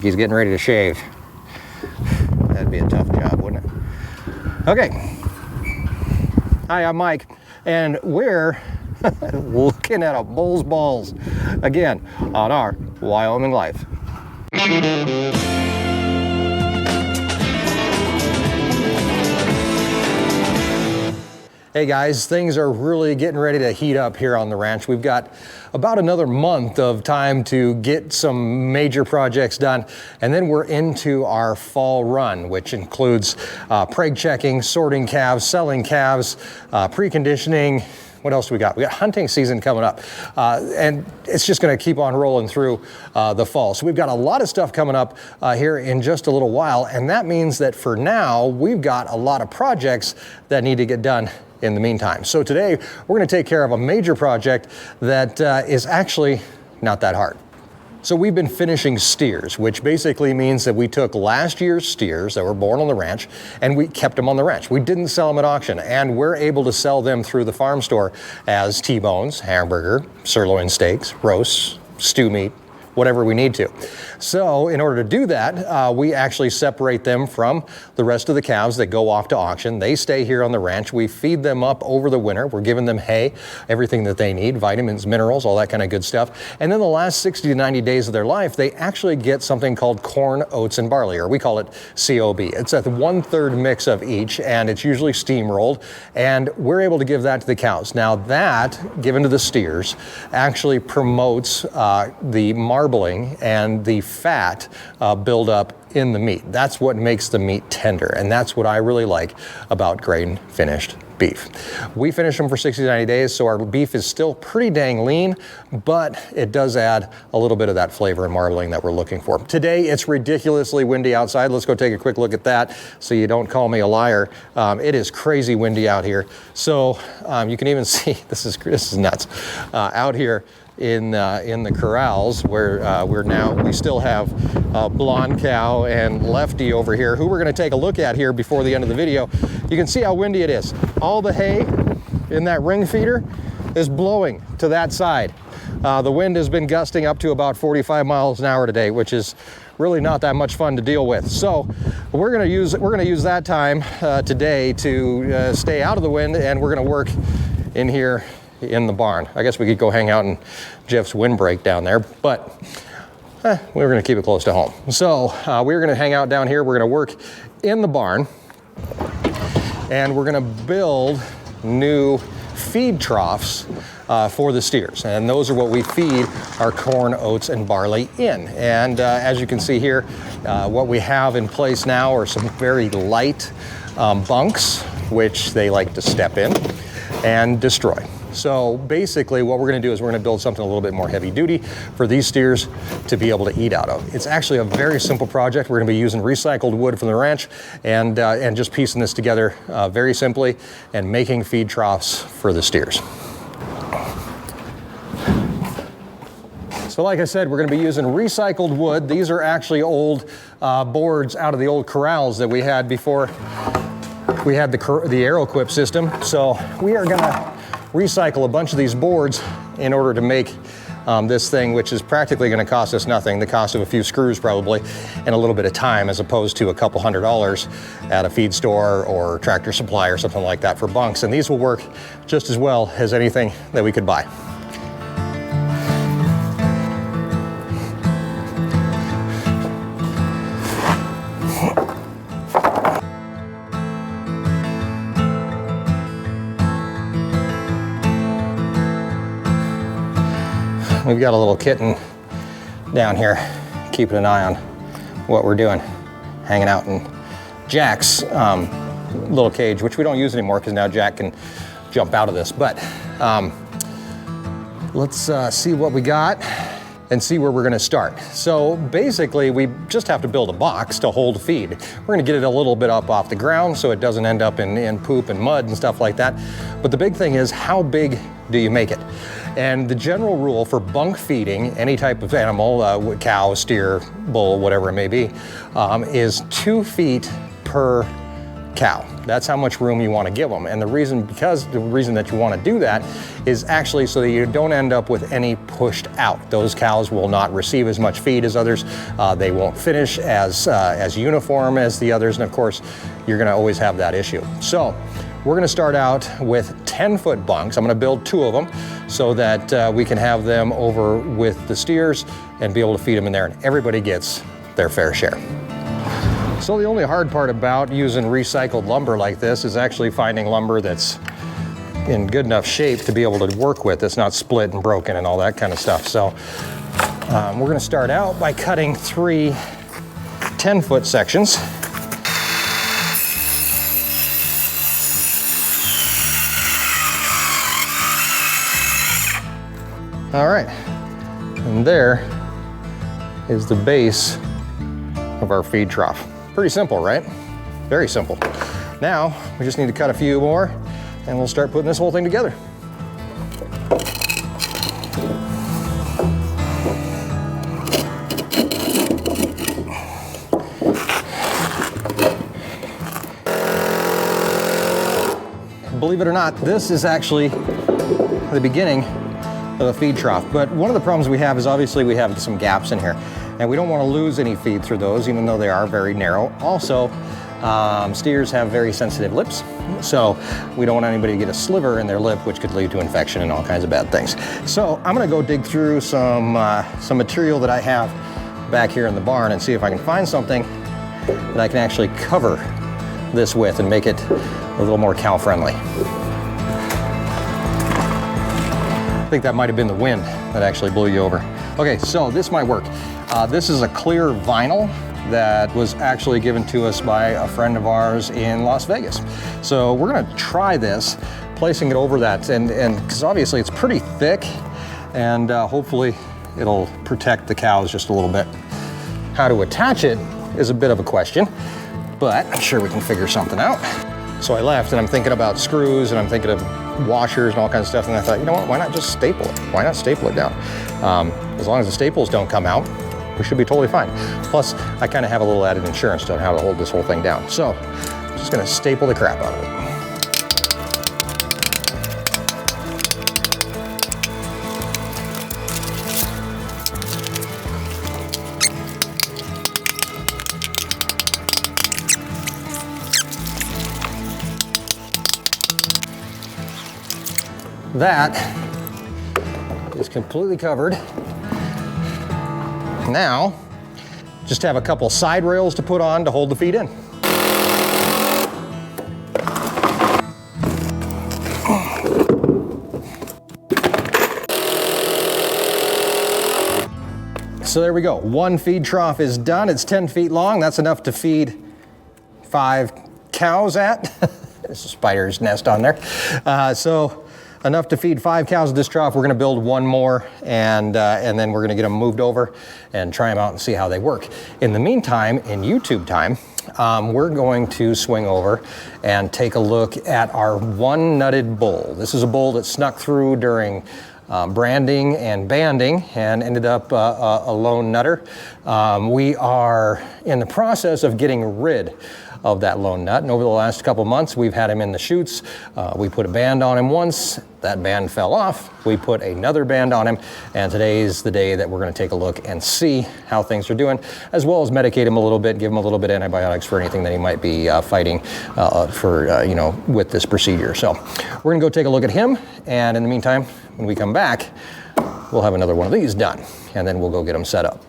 He's getting ready to shave. That'd be a tough job, wouldn't it? Okay. Hi, I'm Mike, and we're looking at a bull's balls again on Our Wyoming Life. Hey guys, things are really getting ready to heat up here on the ranch. We've got about another month of time to get some major projects done, and then we're into our fall run, which includes preg checking, sorting calves, selling calves, preconditioning. What else do we got? We got hunting season coming up, and it's just going to keep on rolling through the fall. So we've got a lot of stuff coming up here in just a little while, and that means that for now, we've got a lot of projects that need to get done in the meantime. So today, we're going to take care of a major project that is actually not that hard. So we've been finishing steers, which basically means that we took last year's steers that were born on the ranch and we kept them on the ranch. We didn't sell them at auction, and we're able to sell them through the farm store as T-bones, hamburger, sirloin steaks, roasts, stew meat, whatever we need to. So in order to do that, we actually separate them from the rest of the calves that go off to auction. They stay here on the ranch. We feed them up over the winter. We're giving them hay, everything that they need, vitamins, minerals, all that kind of good stuff. And then the last 60 to 90 days of their life, they actually get something called corn, oats, and barley, or we call it COB. It's a 1/3 mix of each, and it's usually steamrolled, and we're able to give that to the cows. Now that, given to the steers, actually promotes the marbling and the fat buildup in the meat. That's what makes the meat tender, and that's what I really like about grain finished beef. We finish them for 60 to 90 days, so our beef is still pretty dang lean, but it does add a little bit of that flavor and marbling that we're looking for. Today, it's ridiculously windy outside. Let's go take a quick look at that so you don't call me a liar. It is crazy windy out here. So you can even see, this is nuts. Out here in the corrals where we still have Blonde Cow and Lefty over here, who we're going to take a look at here before the end of the video. You can see how windy it is. All the hay in that ring feeder is blowing to that side. The wind has been gusting up to about 45 miles an hour today, which is really not that much fun to deal with. So we're going to use that time today to stay out of the wind, and we're going to work in here in the barn. I guess we could go hang out in Jeff's windbreak down there, but we're going to keep it close to home. So we're going to hang out down here. We're going to work in the barn, and we're going to build new feed troughs for the steers, and those are what we feed our corn, oats, and barley in. And as you can see here, what we have in place now are some very light bunks, which they like to step in and destroy. So basically what we're going to do is we're going to build something a little bit more heavy duty for these steers to be able to eat out of. It's actually a very simple project. We're going to be using recycled wood from the ranch and just piecing this together very simply and making feed troughs for the steers. So like I said, we're going to be using recycled wood. These are actually old boards out of the old corrals that we had before we had the AeroQuip system. So we are going to recycle a bunch of these boards in order to make this thing, which is practically going to cost us nothing, the cost of a few screws probably, and a little bit of time, as opposed to a couple $100 at a feed store or Tractor Supply or something like that for bunks. And these will work just as well as anything that we could buy. We've got a little kitten down here keeping an eye on what we're doing, hanging out in Jack's little cage, which we don't use anymore because now Jack can jump out of this. But let's see what we got and see where we're going to start. So basically, we just have to build a box to hold feed. We're going to get it a little bit up off the ground so it doesn't end up in poop and mud and stuff like that. But the big thing is, how big do you make it? And the general rule for bunk feeding any type of animal, cow, steer, bull, whatever it may be, is 2 feet per cow. That's how much room you want to give them. And the reason that you want to do that is actually so that you don't end up with any pushed out. Those cows will not receive as much feed as others. They won't finish as uniform as the others. And of course, you're going to always have that issue. So we're going to start out with 10-foot bunks. I'm going to build 2 of them so that we can have them over with the steers and be able to feed them in there, and everybody gets their fair share. So the only hard part about using recycled lumber like this is actually finding lumber that's in good enough shape to be able to work with. It's not split and broken and all that kind of stuff. So we're going to start out by cutting 3 10-foot sections. All right, and there is the base of our feed trough. Pretty simple, right? Very simple. Now, we just need to cut a few more and we'll start putting this whole thing together. Believe it or not, this is actually the beginning of the feed trough. But one of the problems we have is obviously we have some gaps in here, and we don't want to lose any feed through those, even though they are very narrow. Also, steers have very sensitive lips, so we don't want anybody to get a sliver in their lip, which could lead to infection and all kinds of bad things. So I'm going to go dig through some material that I have back here in the barn and see if I can find something that I can actually cover this with and make it a little more cow friendly. I think that might have been the wind that actually blew you over. Okay, so this might work. This is a clear vinyl that was actually given to us by a friend of ours in Las Vegas. So we're gonna try this, placing it over that, and because obviously it's pretty thick, and hopefully it'll protect the cows just a little bit. How to attach it is a bit of a question, but I'm sure we can figure something out. So I left and I'm thinking about screws and I'm thinking of washers and all kinds of stuff, and I thought, you know what, why not just staple it? Why not staple it down? As long as the staples don't come out, we should be totally fine. Plus, I kind of have a little added insurance on how to hold this whole thing down. So, I'm just gonna staple the crap out of it. That is completely covered. Now, just have a couple side rails to put on to hold the feed in. So there we go. 1 feed trough is done. It's 10 feet long. That's enough to feed 5 cows at. There's a spider's nest on there. So enough to feed 5 cows at this trough. We're gonna build 1 more, and then we're gonna get them moved over and try them out and see how they work. In the meantime, in YouTube time, we're going to swing over and take a look at our one-nutted bull. This is a bull that snuck through during branding and banding and ended up a lone nutter. We are in the process of getting rid of that lone nut, and over the last couple months we've had him in the chutes. We put a band on him once, that band fell off, we put another band on him, and today's the day that we're going to take a look and see how things are doing, as well as medicate him a little bit, give him a little bit of antibiotics for anything that he might be fighting you know, with this procedure. So we're gonna go take a look at him, and in the meantime, when we come back, we'll have another one of these done, and then we'll go get him set up.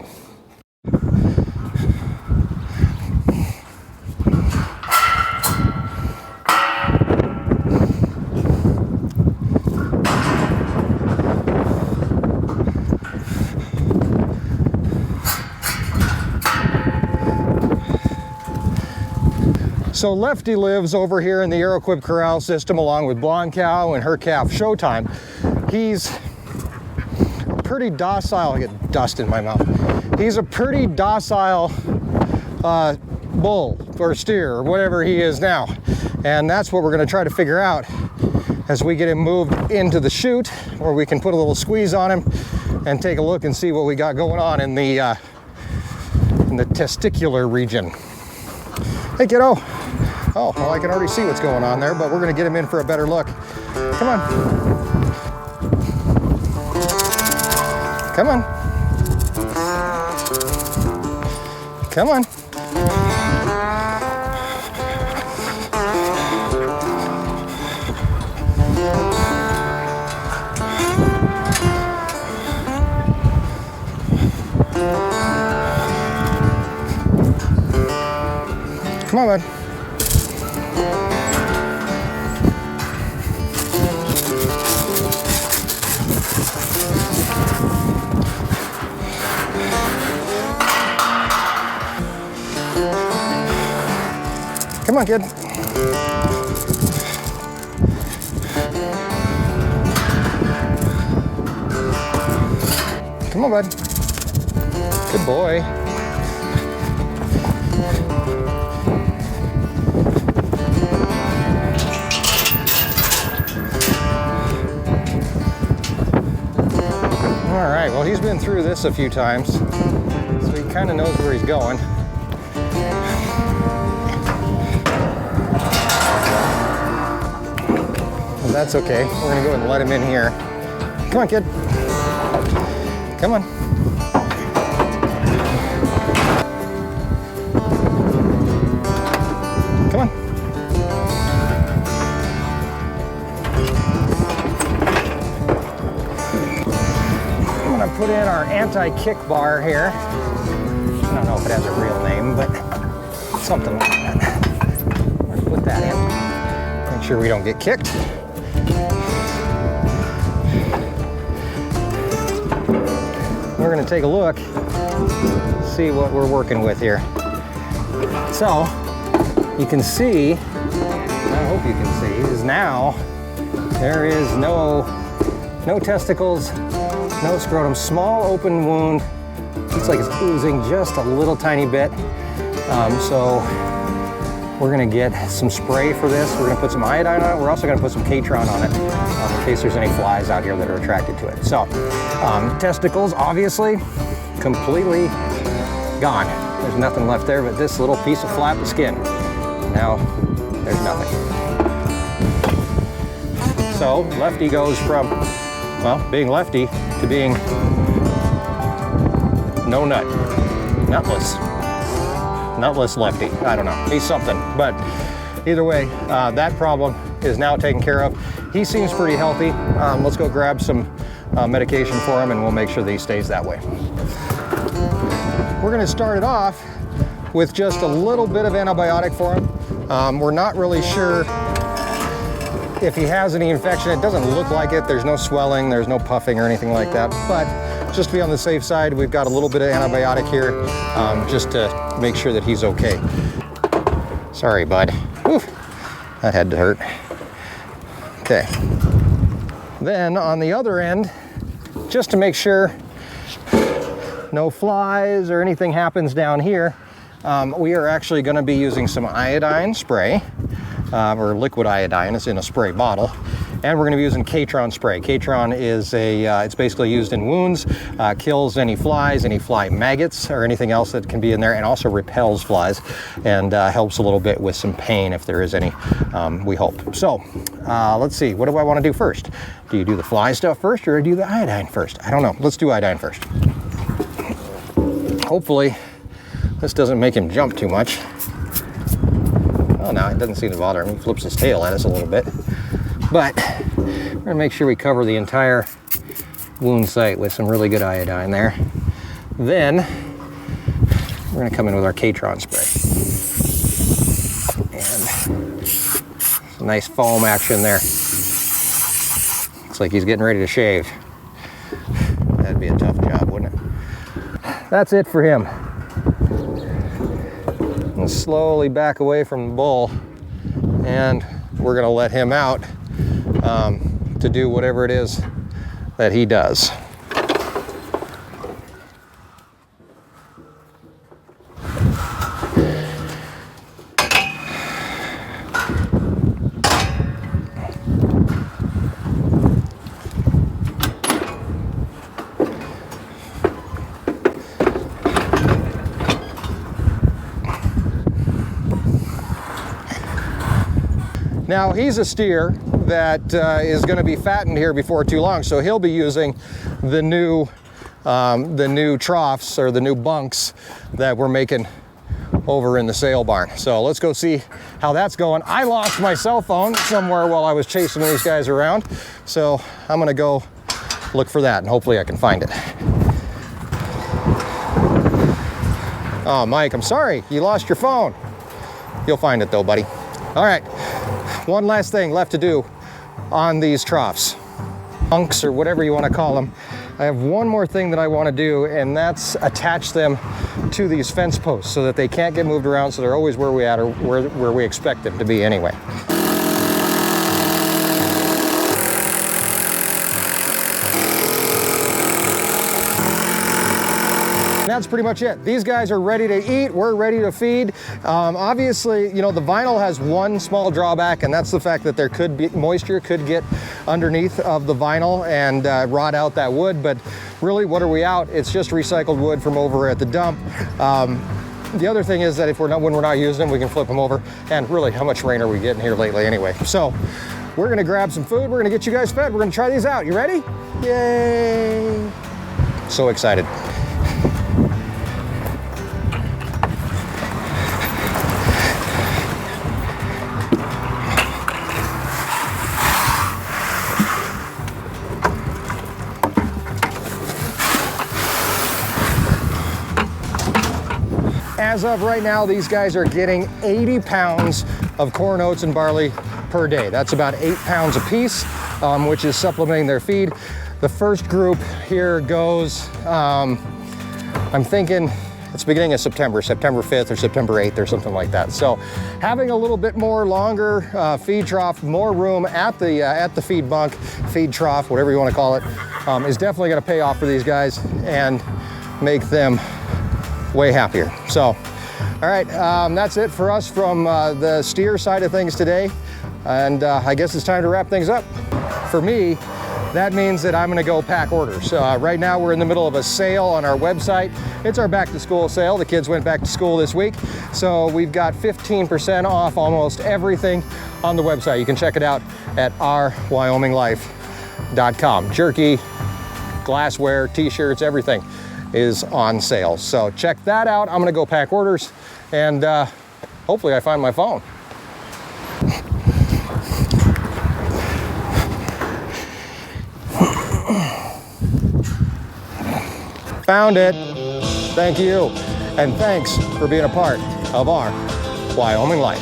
So Lefty lives over here in the Aeroquip corral system along with Blonde Cow and her calf Showtime. He's pretty docile. I get dust in my mouth. He's a pretty docile bull or steer or whatever he is now. And that's what we're going to try to figure out as we get him moved into the chute, where we can put a little squeeze on him and take a look and see what we got going on in the testicular region. Hey, kiddo. Oh, well, I can already see what's going on there, but we're gonna get him in for a better look. Come on. Come on. Come on. Come on, bud. Come on, kid. Come on, bud. Good boy. All right, well, he's been through this a few times, so he kind of knows where he's going. Well, that's okay. We're gonna go and let him in here. Come on, kid. Come on. Come on. I'm gonna put in our anti-kick bar here. I don't know if it has a real name, but something like that. We're gonna put that in. Make sure we don't get kicked. We're going to take a look, see what we're working with here. So, you can see, I hope you can see, is now there is no testicles, no scrotum, small open wound. Looks like it's oozing just a little tiny bit. So we're going to get some spray for this. We're going to put some iodine on it. We're also going to put some Catron on it in case there's any flies out here that are attracted to it. So testicles, obviously, completely gone. There's nothing left there but this little piece of flap of skin. Now, there's nothing. So Lefty goes from, well, being Lefty to being no nut, nutless. Nutless Lefty. I don't know. He's something. But either way, that problem is now taken care of. He seems pretty healthy. Let's go grab some medication for him and we'll make sure that he stays that way. We're going to start it off with just a little bit of antibiotic for him. We're not really sure if he has any infection. It doesn't look like it. There's no swelling, there's no puffing or anything like that. But just to be on the safe side, we've got a little bit of antibiotic here just to make sure that he's okay. Sorry, bud. Whew, that had to hurt. Okay. Then on the other end, just to make sure no flies or anything happens down here, we are actually going to be using some iodine spray, or liquid iodine. It's in a spray bottle. And we're going to be using Catron spray. Catron is it's basically used in wounds, kills any flies, any fly maggots, or anything else that can be in there, and also repels flies, and helps a little bit with some pain if there is any, we hope. So, let's see, what do I want to do first? Do you do the fly stuff first, or do you do the iodine first? I don't know. Let's do iodine first. Hopefully, this doesn't make him jump too much. Oh, no, it doesn't seem to bother him. He flips his tail at us a little bit. But we're going to make sure we cover the entire wound site with some really good iodine there. Then we're going to come in with our Catron spray. And some nice foam action there. Looks like he's getting ready to shave. That'd be a tough job, wouldn't it? That's it for him. And slowly back away from the bull, and we're going to let him out to do whatever it is that he does. Now he's a steer that is going to be fattened here before too long, so he'll be using the new troughs or the new bunks that we're making over in the sale barn. So let's go see how that's going. I lost my cell phone somewhere while I was chasing these guys around, so I'm going to go look for that and hopefully I can find it. Oh, Mike, I'm sorry you lost your phone. You'll find it though, buddy. All right, one last thing left to do on these troughs, bunks or whatever you want to call them. I have one more thing that I want to do, and that's attach them to these fence posts so that they can't get moved around, so they're always where we at or where we expect them to be anyway. That's pretty much it. These guys are ready to eat. We're ready to feed. Obviously, you know, the vinyl has one small drawback, and that's the fact that there could be moisture could get underneath of the vinyl and rot out that wood. But really, what are we out? It's just recycled wood from over at the dump. The other thing is that if when we're not using them, we can flip them over. And really, how much rain are we getting here lately anyway? So we're gonna grab some food. We're gonna get you guys fed. We're gonna try these out. You ready? Yay! So excited. As of right now, these guys are getting 80 pounds of corn, oats, and barley per day. That's about 8 pounds a piece, which is supplementing their feed. The first group here goes, I'm thinking it's beginning of September 5th or September 8th or something like that. So having a little bit more longer feed trough, more room at the feed bunk, feed trough, whatever you want to call it, is definitely going to pay off for these guys and make them way happier. So, all right, that's it for us from the steer side of things today. And I guess it's time to wrap things up. For me, that means that I'm gonna go pack orders. Right now we're in the middle of a sale on our website. It's our back to school sale. The kids went back to school this week. So we've got 15% off almost everything on the website. You can check it out at ourwyominglife.com. Jerky, glassware, t-shirts, everything is on sale. So check that out. I'm gonna go pack orders and hopefully I find my phone. Found it. Thank you. And thanks for being a part of our Wyoming life.